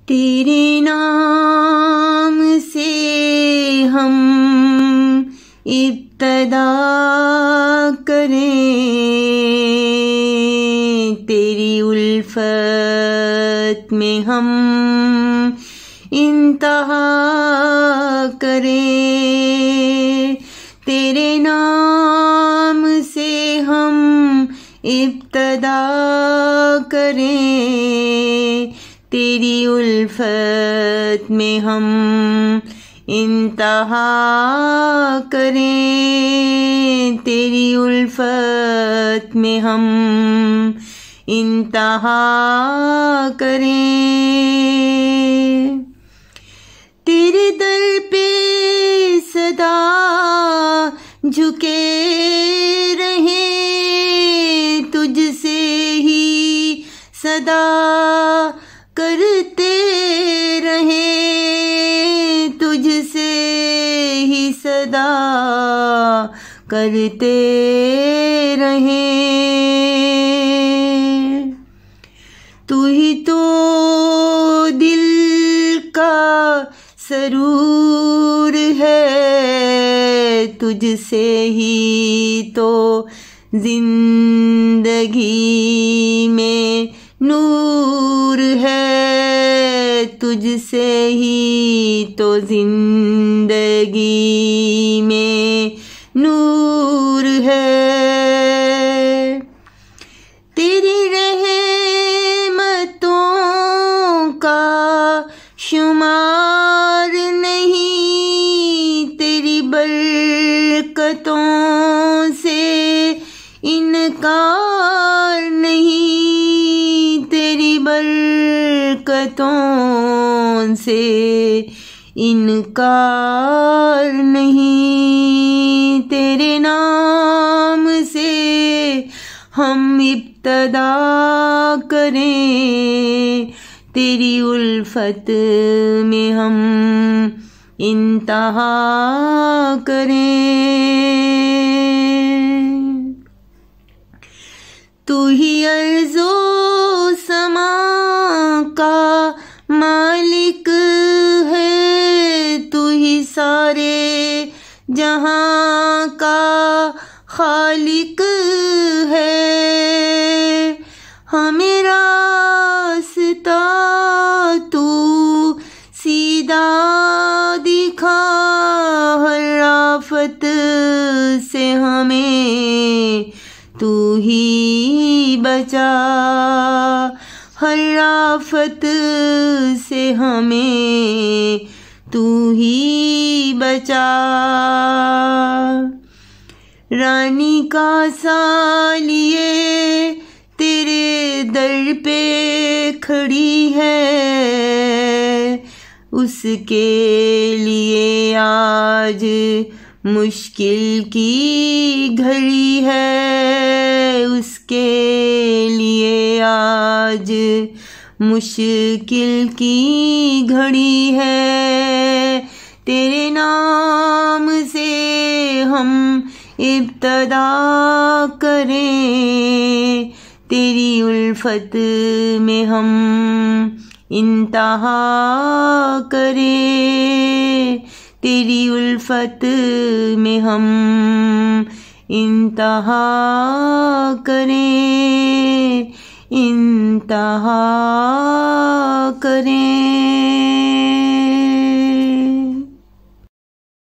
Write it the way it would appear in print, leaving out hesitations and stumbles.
तेरे नाम से हम इब्तदा करें, तेरी उल्फत में हम इंतहा करें। तेरे नाम से हम इब्तदा करें, तेरी उल्फत में हम इंतहा करें, तेरी उल्फत में हम इंतहा करें। तेरे दर पे सदा झुके रहे, तुझसे ही सदा करते रहे, तुझसे ही सदा करते रहे। तू ही तो दिल का सरूर है, तुझसे ही तो जिंदगी में नूर है, तुझसे ही तो जिंदगी में नूर है। तेरी रहमतों का शुमार नहीं, तेरी बरकतों से इनकार नहीं, तेरी बरकतों से इनकार नहीं। तेरे नाम से हम इब्तदा करें, तेरी उल्फत में हम इंतहा करें। तू ही अर्ज़ो समा का मालिक है, तू ही सारे जहां का खालिक है। हमें रास्ता तू सीधा दिखा, हर आफत से हमें तू ही बचा, हर आफत से हमें तू ही बचा। रानी का सा लिए तेरे दर पे खड़ी है, उसके लिए आज मुश्किल की घड़ी है, उसके लिए आज मुश्किल की घड़ी है। तेरे नाम से हम इब्तदा करें, तेरी उल्फत में हम इंतहा करें, तेरी उल्फत में हम इंतहा करें, इंतहा करें।